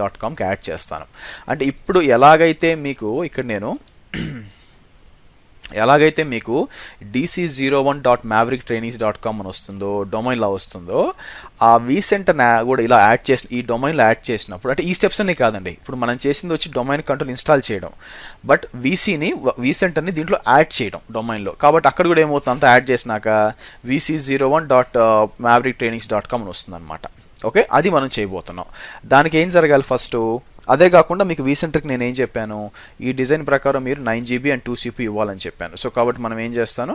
.comకి add చేస్తాను. అంటే ఇప్పుడు ఎలాగైతే మీకు ఇక్కడ నేను dc01.mavericktradings.com అని వస్తుందో డొమైన్లో వస్తుందో ఆ vCenter కూడా ఇలా యాడ్ చేసి ఈ డొమైన్లో యాడ్ చేసినప్పుడు అంటే ఈ స్టెప్స్ అన్నీ కాదండి, ఇప్పుడు మనం చేసింది వచ్చి డొమైన్ కంట్రోల్ ఇన్స్టాల్ చేయడం, బట్ vCenterని దీంట్లో యాడ్ చేయడం డొమైన్లో. కాబట్టి అక్కడ కూడా ఏమవుతుంది, అంతా యాడ్ చేసినాక vc01.mavericktradings.com అని వస్తుంది అనమాట. ఓకే, అది మనం చేయబోతున్నాం. దానికి ఏం జరగాలి ఫస్ట్, అదే కాకుండా మీకు vCenterకి నేను ఏం చెప్పాను, ఈ డిజైన్ ప్రకారం మీరు 9GB అండ్ 2 CPU ఇవ్వాలని చెప్పాను. సో కాబట్టి మనం ఏం చేస్తాను,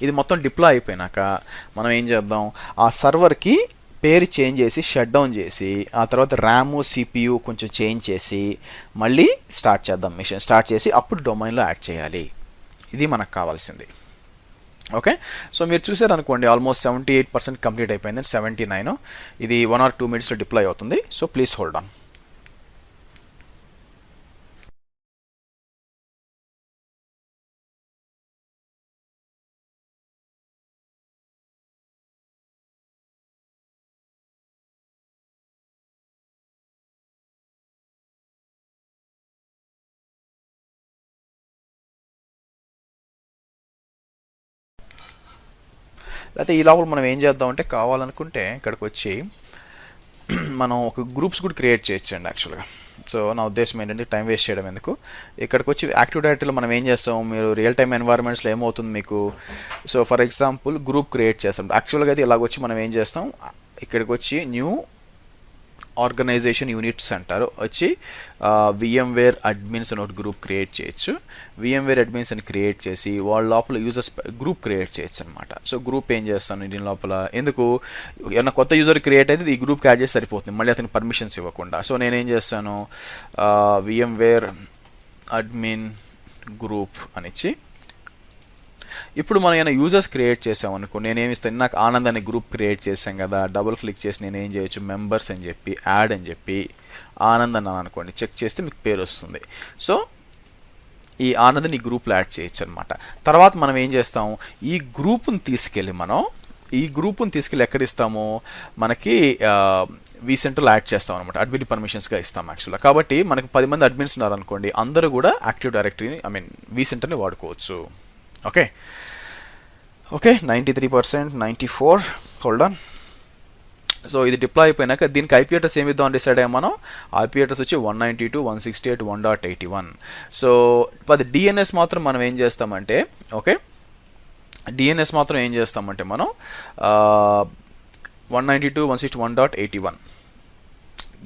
ఇది మొత్తం డిప్లాయ్ అయిపోయినాక మనం ఏం చేద్దాం, ఆ సర్వర్కి పేరు చేంజ్ చేసి షట్ డౌన్ చేసి ఆ తర్వాత ర్యామ్ CPU కొంచెం చేంజ్ చేసి మళ్ళీ స్టార్ట్ చేద్దాం, మిషన్ స్టార్ట్ చేసి అప్పుడు డొమైన్లో యాడ్ చేయాలి. ఇది మనకు కావాల్సింది. ఓకే, సో మీరు చూసారనుకోండి ఆల్మోస్ట్ 78% కంప్లీట్ అయిపోయింది, 79. ఇది 1 or 2 minutesలో డిప్లాయ్ అవుతుంది. So please hold on. అయితే ఈ లోపల మనం ఏం చేద్దామంటే కావాలనుకుంటే ఇక్కడికి వచ్చి మనం ఒక గ్రూప్స్ కూడా క్రియేట్ చేయొచ్చండి యాక్చువల్గా. సో నా ఉద్దేశం ఏంటంటే టైం వేస్ట్ చేయడం ఎందుకు, ఇక్కడికి వచ్చి యాక్టివ్ డైరెక్టరీలో మనం ఏం చేస్తాం, మీరు రియల్ టైమ్ ఎన్వైర్న్మెంట్స్లో ఏమవుతుంది మీకు, so for example group create చేస్తాం. యాక్చువల్గా అయితే ఇలాగొచ్చి మనం ఏం చేస్తాం, ఇక్కడికి వచ్చి న్యూ ఆర్గనైజేషన్ యూనిట్స్ అంటారు, వచ్చి VMware అడ్మిన్స్ అని ఒక గ్రూప్ క్రియేట్ చేయొచ్చు. VMware అడ్మిన్స్ అని క్రియేట్ చేసి వాళ్ళ లోపల యూజర్స్ గ్రూప్ క్రియేట్ చేయొచ్చు అనమాట. సో గ్రూప్ ఏం చేస్తాను దీని లోపల, ఎందుకు ఏమన్నా కొత్త యూజర్ క్రియేట్ అయితే ఈ గ్రూప్కి యాడ్ చేసి సరిపోతుంది, మళ్ళీ అతనికి పర్మిషన్స్ ఇవ్వకుండా. సో నేనేం చేస్తాను, VMware అడ్మిన్ గ్రూప్ అనిచ్చి ఇప్పుడు మనం ఏమైనా యూజర్స్ క్రియేట్ చేసాం అనుకో, నేనేమి ఇస్తాను, నాకు ఆనంద్ అనే గ్రూప్ క్రియేట్ చేసాం కదా, డబుల్ క్లిక్ చేసి నేను ఏం చేయొచ్చు, మెంబర్స్ అని చెప్పి యాడ్ అని చెప్పి ఆనంద్ అన్నాను అనుకోండి, చెక్ చేస్తే మీకు పేరు వస్తుంది. సో ఈ ఆనంద్ని గ్రూప్లో యాడ్ చేయొచ్చు అనమాట. తర్వాత మనం ఏం చేస్తాం, ఈ గ్రూప్ని తీసుకెళ్ళి ఎక్కడ ఇస్తాము, మనకి vCenterలో యాడ్ చేస్తాం అనమాట, అడ్మిన్ పర్మిషన్స్గా ఇస్తాం యాక్చువల్గా. కాబట్టి మనకి 10 మంది అడ్మిన్స్ ఉన్నారనుకోండి, అందరూ కూడా యాక్టివ్ డైరెక్టరీని vCenterని వాడుకోవచ్చు. Okay okay 93%, 94, hold on. So ఇది డిప్లాయ్ అయిపోయినాక దీనికి ఐపీ అడ్రస్ ఏమి ఇద్దాం డిసైడ్ అయ్యాం మనం, ఐపీ అడ్రస్ వచ్చి 192.168.1.81. సో అది డిఎన్ఎస్ మాత్రం మనం ఏం చేస్తామంటే, ఓకే డిఎన్ఎస్ మాత్రం ఏం చేస్తామంటే మనం 192.168.1.81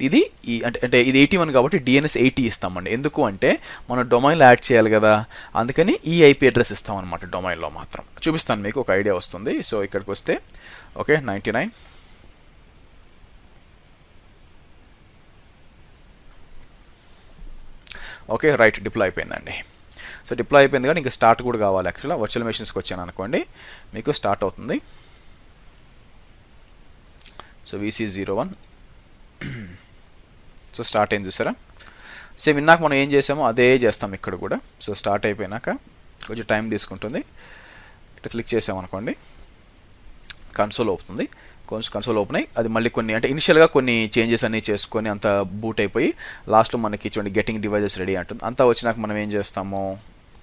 ఇది అంటే ఇది 81 కాబట్టి డిఎన్ఎస్ 80 ఇస్తామండి. ఎందుకు అంటే మనం డొమైన్లో యాడ్ చేయాలి కదా, అందుకని ఈ ఐపీ అడ్రస్ ఇస్తాం అనమాట. డొమైన్లో మాత్రం చూపిస్తాను, మీకు ఒక ఐడియా వస్తుంది. సో ఇక్కడికి వస్తే ఓకే 99, ఓకే రైట్, డిప్లాయ్ అయిపోయిందండి. సో డిప్లాయ్ అయిపోయింది కానీ ఇంకా స్టార్ట్ కూడా కావాలి యాక్చువల్గా. వర్చువల్ మెషిన్స్కి వచ్చాను అనుకోండి, మీకు స్టార్ట్ అవుతుంది. సో VC01 సో స్టార్ట్ అయింది చూసారా, సేమ్ ఇందాక మనం ఏం చేసామో అదే చేస్తాం ఇక్కడ కూడా. సో స్టార్ట్ అయిపోయినాక కొంచెం టైం తీసుకుంటుంది, ఇట్లా క్లిక్ చేసామనుకోండి కన్సోల్ అవుతుంది. కొంచెం కన్సోల్ ఓపెన్ అయ్యి అది మళ్ళీ కొన్ని అంటే ఇనిషియల్గా కొన్ని చేంజెస్ అన్నీ చేసుకొని అంత బూట్ అయిపోయి లాస్ట్లో మనకి చూడండి గెటింగ్ డివైజెస్ రెడీ అంటుంది. అంతా వచ్చినాక మనం ఏం చేస్తాము,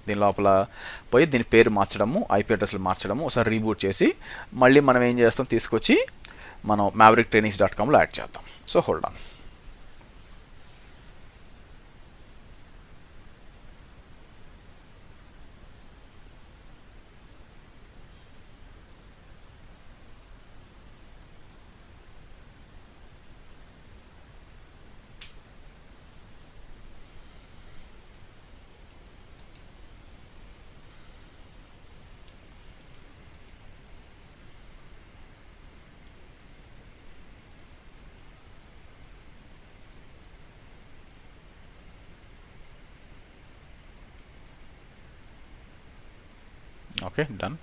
దీని లోపల పోయి దీని పేరు మార్చడము, ఐపీ అడ్రస్లు మార్చడము, ఒకసారి రీబూట్ చేసి మళ్ళీ మనం ఏం చేస్తాం, తీసుకొచ్చి మనం mavericktradings.comలో యాడ్ చేద్దాం. So hold on. Okay done.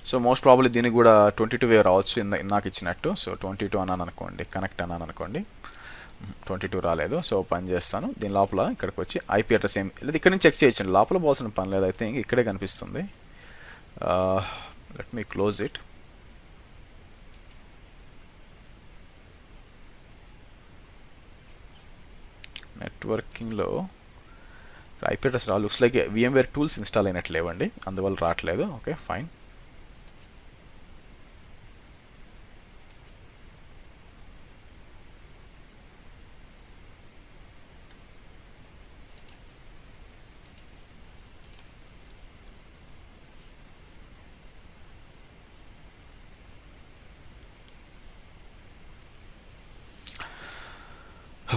So most probably దీనికి కూడా 22 రావచ్చు నాకు ఇచ్చినట్టు. సో 22 అన్నాను అనుకోండి, కనెక్ట్ అన్నాను అనుకోండి, 22 రాలేదు. సో పని చేస్తాను, దీని లోపల ఇక్కడికి వచ్చి ఐపీ అడ్రస్ ఏం లేదు, ఇక్కడ నుంచి చెక్ చేయొచ్చండి, లోపల పోవాల్సిన పని లేదు. అయితే ఇక్కడే కనిపిస్తుంది. Let me close it. నెట్వర్కింగ్లో IP address looks like VMware tools install అయినట్లు లేవండి, అందువల్ల రావట్లేదు. Okay fine.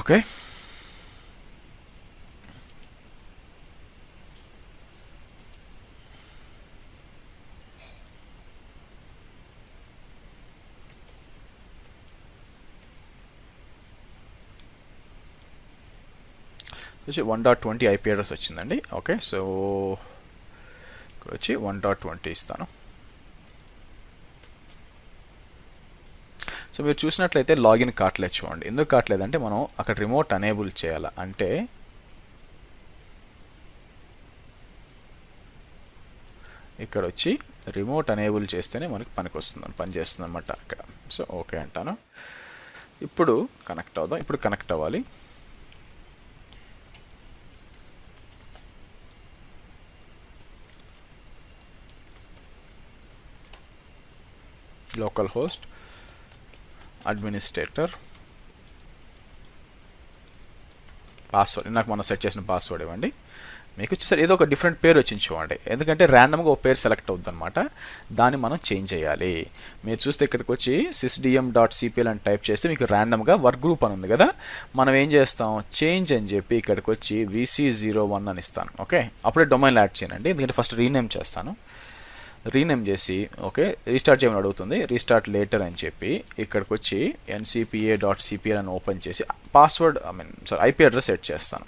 ఓకే, వచ్చి 1.20 ఐపీ అడ్రస్ వచ్చిందండి. ఓకే, సో ఇక్కడ వచ్చి 1.20 ఇస్తాను. సో మీరు చూసినట్లయితే లాగిన్ కావట్లేదు చూడండి. ఎందుకు కావట్లేదంటే మనం అక్కడ రిమోట్ అనేబుల్ చేయాలి. అంటే ఇక్కడ వచ్చి రిమోట్ అనేబుల్ చేస్తేనే మనకి పని చేస్తుంది అనమాట అక్కడ. సో ఓకే అంటాను. ఇప్పుడు కనెక్ట్ అవుదాం. ఇప్పుడు కనెక్ట్ అవ్వాలి. లోకల్ హోస్ట్, అడ్మినిస్ట్రేటర్, పాస్వర్డ్ నాకు మనం సెట్ చేసిన పాస్వర్డ్ ఇవ్వండి. మీకు వచ్చేసరి ఏదో ఒక డిఫరెంట్ పేరు వచ్చింది చూడండి, ఎందుకంటే ర్యాండమ్గా ఒక పేరు సెలెక్ట్ అవుతుంది అనమాట. దాన్ని మనం చేంజ్ చేయాలి. మీరు చూస్తే ఇక్కడికి వచ్చి sysdm.cpl అని టైప్ చేస్తే మీకు ర్యాండమ్గా వర్క్ గ్రూప్ అని ఉంది కదా, మనం ఏం చేస్తాం, చేంజ్ అని చెప్పి ఇక్కడికి వచ్చి VC01 అని ఇస్తాను. ఓకే, అప్పుడే డొమైన్ యాడ్ చేయనండి, ఎందుకంటే ఫస్ట్ రీనేమ్ చేస్తాను. రీనేమ్ చేసి ఓకే రీస్టార్ట్ చేయమని అడుగుతుంది, రీస్టార్ట్ లేటర్ అని చెప్పి ఇక్కడికి వచ్చి ncpa.cpl అని ఓపెన్ చేసి పాస్వర్డ్ ఐపీ అడ్రస్ సెట్ చేస్తాను.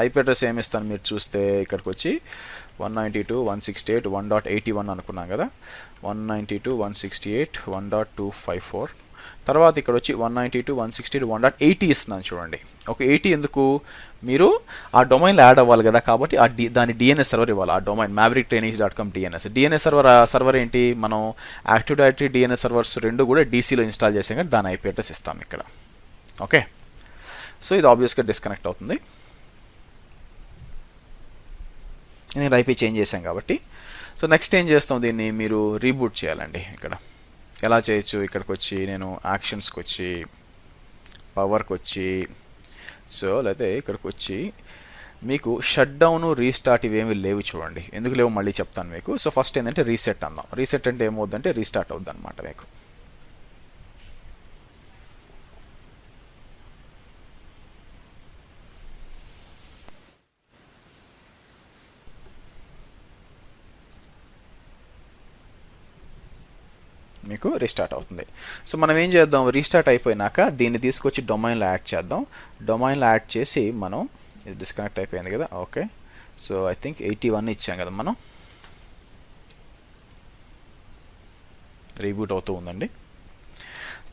ఐపీ అడ్రస్ ఏమి ఇస్తాను మీరు చూస్తే ఇక్కడికి వచ్చి 192.168.1.81 అనుకున్నాం కదా, 192.168.1.254. తర్వాత ఇక్కడ వచ్చి 192.168.1.80 ఇస్తున్నాను చూడండి. ఓకే, 80 ఎందుకు, మీరు ఆ డొమైన్లో యాడ్ అవ్వాలి కదా, కాబట్టి దాని డిఎన్ఎస్ సర్వర్ ఇవ్వాలి. ఆ డొమైన్ mavrictrainings.com డిఎన్ఎస్ సర్వర్ ఏంటి, మనం యాక్టివ్ డైరెక్టరీ డిఎన్ఎస్ సర్వర్స్ రెండు కూడా డీసీలో ఇన్స్టాల్ చేసాం కదా, దాని ఐపీ అడ్రస్ ఇస్తాం ఇక్కడ. ఓకే, సో ఇది ఆబ్వియస్గా డిస్కనెక్ట్ అవుతుంది, నేను ఐపీ చేంజ్ చేశాం కాబట్టి. సో నెక్స్ట్ ఏం చేస్తాం, దీన్ని మీరు రీబూట్ చేయాలండి. ఇక్కడ ఎలా చేయొచ్చు, ఇక్కడికి వచ్చి నేను యాక్షన్స్కి వచ్చి పవర్కి వచ్చి లేకపోతే ఇక్కడికి వచ్చి మీకు షట్ డౌన్ రీస్టార్ట్ ఇవేమి లేవు చూడండి. ఎందుకు లేవు మళ్ళీ చెప్తాను మీకు. సో ఫస్ట్ ఏంటంటే రీసెట్ అందాం. రీసెట్ అంటే ఏమవుద్దంటే రీస్టార్ట్ అవుద్ది అనమాట మీకు. మీకు రీస్టార్ట్ అవుతుంది. సో మనం ఏం చేద్దాం, రీస్టార్ట్ అయిపోయినాక దీన్ని తీసుకొచ్చి డొమైన్లో యాడ్ చేద్దాం. డొమైన్లో యాడ్ చేసి మనం ఇది డిస్కనెక్ట్ అయిపోయింది కదా. ఓకే, సో ఐ థింక్ 81 ఇచ్చాం కదా మనం. రీబూట్ అవుతూ ఉందండి.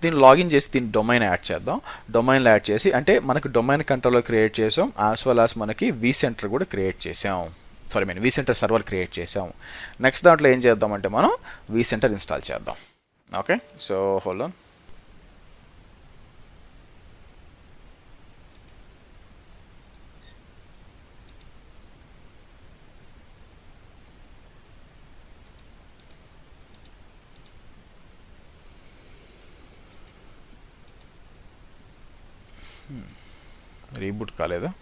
దీన్ని లాగిన్ చేసి దీన్ని డొమైన్ యాడ్ చేద్దాం. డొమైన్లో యాడ్ చేసి అంటే మనకు డొమైన్ కంట్రోలర్ క్రియేట్ చేసాం, యాజ్ వెల్ యాజ్ మనకి vCenter కూడా క్రియేట్ చేసాం. vCenter సర్వర్ క్రియేట్ చేసాం. నెక్స్ట్ దాంట్లో ఏం చేద్దామంటే మనం vCenter ఇన్స్టాల్ చేద్దాం. Okay, so hold on. Reboot కాలేదా,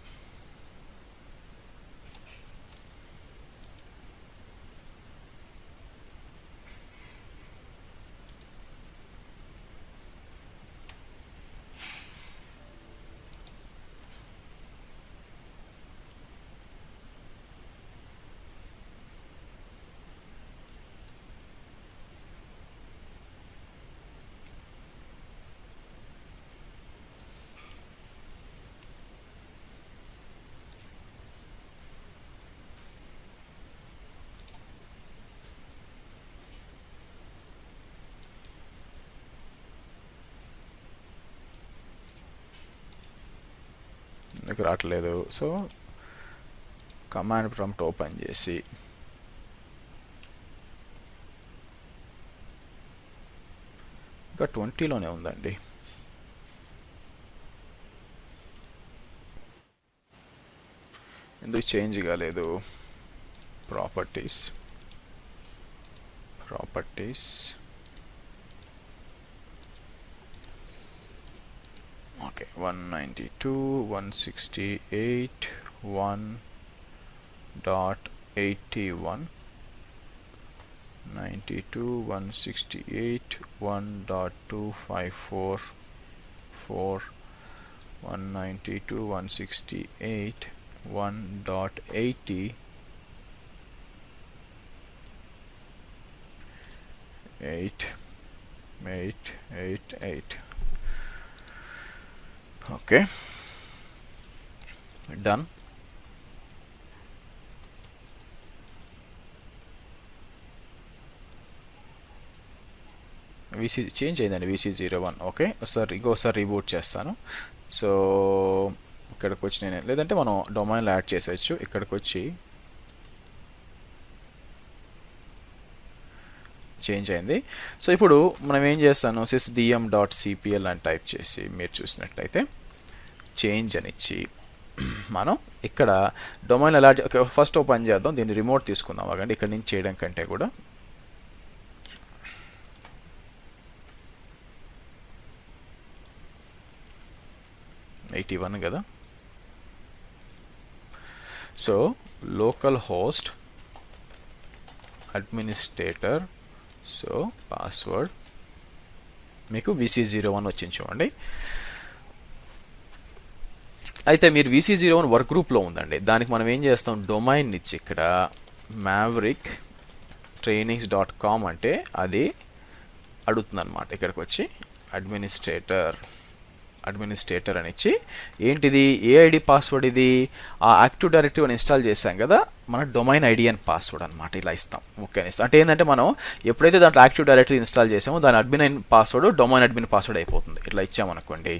మీకు రావట్లేదు. సో కమాండ్ ప్రాంప్ట్ ఓపెన్ చేసి ఇంకా 20లోనే ఉందండి. ఎందుకు చేంజ్ కాలేదు? Properties okay, 192.168.1.81 192.168.1.254 192.168.1.88 okay, done. VC change అయిందండి, VC01. ఓకే, ఇంకోసారి రీబూట్ చేస్తాను. సో ఇక్కడికి వచ్చి లేదంటే మనం డొమైన్లో యాడ్ చేసేయచ్చు. ఇక్కడికి వచ్చి చేంజ్ అయింది. సో ఇప్పుడు మనం ఏం చేస్తాను, sysdm.cpl అని టైప్ చేసి మీరు చూసినట్లయితే చేంజ్ అని ఇచ్చి మనం ఇక్కడ డొమైన్ ఎలా ఫస్ట్ ఓపెన్ చేద్దాం. దీన్ని రిమోట్ తీసుకుందాం. అవ్వండి, ఇక్కడ నుంచి చేయడం కంటే కూడా $81 కదా. So local host administrator, so password మీకు VC01 వచ్చింది చూడండి. అయితే మీరు VC01 వర్క్ గ్రూప్లో ఉందండి. దానికి మనం ఏం చేస్తాం, డొమైన్ ఇచ్చి ఇక్కడ mavericktrainings.com అంటే అది అడుగుతుంది అనమాట. ఇక్కడికి వచ్చి అడ్మినిస్ట్రేటర్ అని ఇచ్చి ఏంటిది, ఏ ఐడి పాస్వర్డ్ ఇది, ఆ యాక్టివ్ డైరెక్టరీ అని ఇన్స్టాల్ చేశాం కదా, మన డొమైన్ ఐడి అని పాస్వర్డ్ అనమాట. ఇలా ఇస్తాం. ఓకే అని ఇస్తాం. అంటే ఏంటంటే మనం ఎప్పుడైతే దాంట్లో యాక్టివ్ డైరెక్టరీ ఇన్స్టాల్ చేసామో దాని admin password domain admin password అయిపోతుంది. ఇట్లా ఇచ్చామనుకోండి,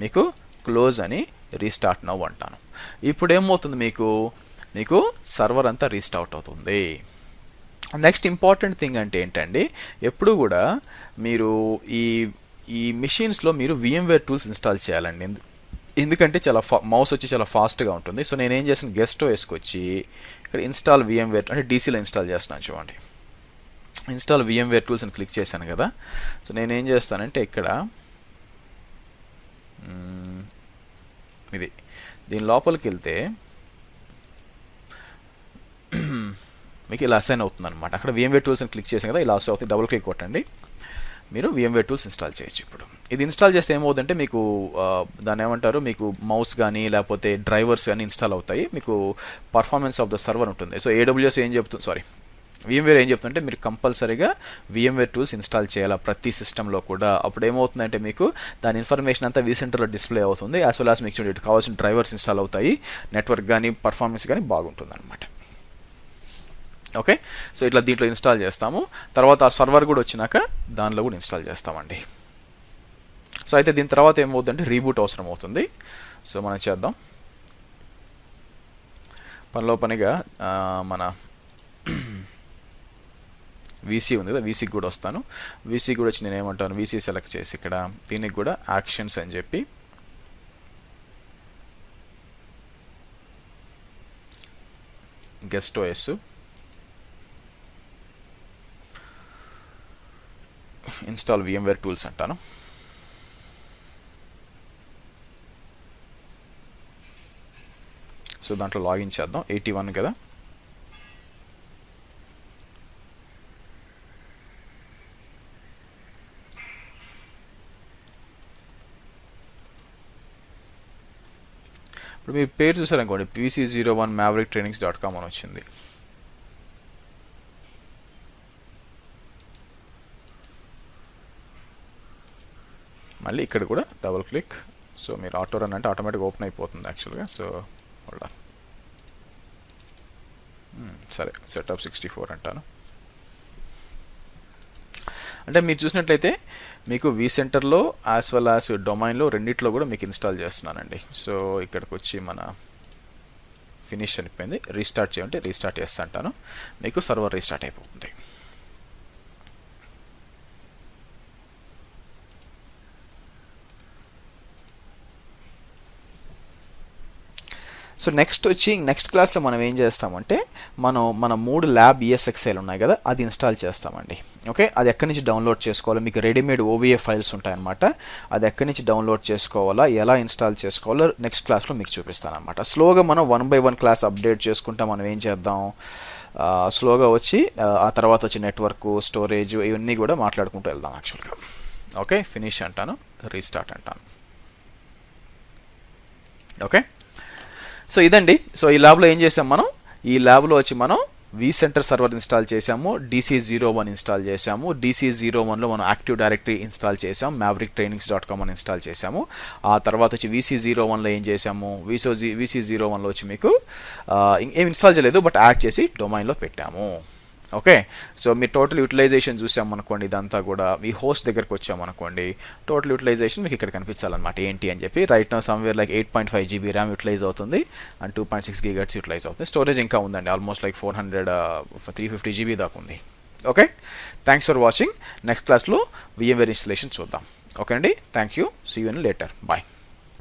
మీకు క్లోజ్ అని రీస్టార్ట్ నౌ అంటాను. ఇప్పుడు ఏమవుతుంది, మీకు సర్వర్ అంతా రీస్టార్ట్ అవుతుంది. నెక్స్ట్ ఇంపార్టెంట్ థింగ్ అంటే ఏంటండి, ఎప్పుడు కూడా మీరు ఈ మిషన్స్లో మీరు VMware టూల్స్ ఇన్స్టాల్ చేయాలండి. ఎందుకంటే చాలా మౌస్ వచ్చి చాలా ఫాస్ట్గా ఉంటుంది. సో నేను ఏం చేసిన, గెస్ట్ వేసుకొచ్చి ఇక్కడ ఇన్స్టాల్ VMware అంటే DCలో ఇన్స్టాల్ చేస్తున్నాను చూడండి. ఇన్స్టాల్ VMware టూల్స్ అని క్లిక్ చేశాను కదా. సో నేను ఏం చేస్తానంటే ఇక్కడ దీని లోపలికి వెళ్తే మీకు ఇలా అసైన్ అవుతుంది అనమాట. అక్కడ VMware టూల్స్ అని క్లిక్ చేశాను కదా, ఇలా అసైన్ అవుతుంది. డబుల్ క్లిక్ కొట్టండి, మీరు VMware టూల్స్ ఇన్స్టాల్ చేయొచ్చు. ఇప్పుడు ఇది ఇన్స్టాల్ చేస్తే ఏమవుతుందంటే మీకు దాన్ని ఏమంటారు, మీకు మౌస్ కానీ లేకపోతే డ్రైవర్స్ కానీ ఇన్స్టాల్ అవుతాయి. మీకు పర్ఫార్మెన్స్ ఆఫ్ ద సర్వర్ ఉంటుంది. సో AWS ఏం చెప్తుంది, VMware ఏం చెప్తుందంటే మీరు కంపల్సరీగా VMware టూల్స్ ఇన్స్టాల్ చేయాలి ప్రతి సిస్టంలో కూడా. అప్పుడు ఏమవుతుందంటే మీకు దాని ఇన్ఫర్మేషన్ అంతా vCenterలో డిస్ప్లే అవుతుంది. యాజ్ వెల్ యాజ్ మీకు చూడండి కావాల్సిన డ్రైవర్స్ ఇన్స్టాల్ అవుతాయి, నెట్వర్క్ కానీ పర్ఫార్మెన్స్ కానీ బాగుంటుంది అనమాట. ఓకే, సో ఇట్లా దీంట్లో ఇన్స్టాల్ చేస్తాము. తర్వాత ఆ సర్వర్ కూడా వచ్చినాక దానిలో కూడా ఇన్స్టాల్ చేస్తామండి. సో అయితే దీని తర్వాత ఏమవుతుందంటే రీబూట్ అవసరం అవుతుంది. సో మనం చేద్దాం. పనిలో పనిగా మన VC ఉంది కదా, VCకి కూడా వస్తాను. VCకి కూడా వచ్చి నేను ఏమంటాను, VC సెలెక్ట్ చేసి ఇక్కడ దీనికి కూడా యాక్షన్స్ అని చెప్పి guest OS install VMware tools అంటాను. సో దాంట్లో లాగిన్ చేద్దాం. 81 కదా. ఇప్పుడు మీరు పేరు చూసారనుకోండి, VC01 mavericktrainings.com అని వచ్చింది. మళ్ళీ ఇక్కడ కూడా డబుల్ క్లిక్. సో మీరు ఆటో రన్ అంటే ఆటోమేటిక్గా ఓపెన్ అయిపోతుంది యాక్చువల్గా. సో హోల్డ్ ఆన్, సరే సెటప్ 64 అంటాను. అంటే మీరు చూసినట్లయితే మీకు vCenterలో యాజ్ వెల్ యాజ్ డొమైన్లో రెండిట్లో కూడా మీకు ఇన్స్టాల్ చేస్తున్నానండి. సో ఇక్కడికి వచ్చి మన ఫినిష్ అనిపోయింది. రీస్టార్ట్ చేయండి, రీస్టార్ట్ చేస్తా అంటాను, మీకు సర్వర్ రీస్టార్ట్ అయిపోతుంది. సో నెక్స్ట్ క్లాస్లో మనం ఏం చేస్తామంటే మన 3 ల్యాబ్ ESXL ఉన్నాయి కదా, అది ఇన్స్టాల్ చేస్తామండి. ఓకే, అది ఎక్కడి నుంచి డౌన్లోడ్ చేసుకోవాలో, మీకు రెడీమేడ్ OVA ఫైల్స్ ఉంటాయన్నమాట, అది ఎక్కడి నుంచి డౌన్లోడ్ చేసుకోవాలా, ఎలా ఇన్స్టాల్ చేసుకోవాలో నెక్స్ట్ క్లాస్లో మీకు చూపిస్తాను అనమాట. స్లోగా మనం 1 by 1 క్లాస్ అప్డేట్ చేసుకుంటా మనం ఏం చేద్దాం, స్లోగా వచ్చి ఆ తర్వాత వచ్చి నెట్వర్క్, స్టోరేజ్, ఇవన్నీ కూడా మాట్లాడుకుంటూ వెళ్దాం యాక్చువల్గా. ఓకే, ఫినిష్ అంటాను, రీస్టార్ట్ అంటాను. ఓకే, సో ఇదండి. సో ఈ ల్యాబ్లో ఏం చేసాం మనం, ఈ ల్యాబ్లో వచ్చి మనం vCenter సర్వర్ ఇన్స్టాల్ చేసాము, DC01 ఇన్స్టాల్ చేసాము, DC01లో మనం యాక్టివ్ డైరెక్టరీ ఇన్స్టాల్ చేసాం, mavrictrainings.com అని ఇన్స్టాల్ చేసాము. ఆ తర్వాత వచ్చి VC01లో ఏం చేసాము, VC01లో వచ్చి మీకు ఏం ఇన్స్టాల్ చేయలేదు, బట్ యాడ్ చేసి డొమైన్లో పెట్టాము. ఓకే, సో మీరు టోటల్ యూటిలైజేషన్ చూసామనుకోండి, ఇదంతా కూడా మీ హోస్ట్ దగ్గరకు వచ్చామనుకోండి, టోటల్ యూటిలైజేషన్ మీకు ఇక్కడ కనిపించాలన్నమాట ఏంటి అని చెప్పి. Right now somewhere like 8.5 GB RAM utilize అవుతుంది అండ్ 2.6 GHz యూటిలైజ్ అవుతుంది. స్టోరేజ్ ఇంకా ఉందండి, ఆల్మోస్ట్ లైక్ 350 GB దాకా ఉంది. Okay, thanks for watching. Next క్లాస్లో VMware ఇన్స్టలేషన్ చూద్దాం. ఓకే అండి, thank you, see you in later, bye.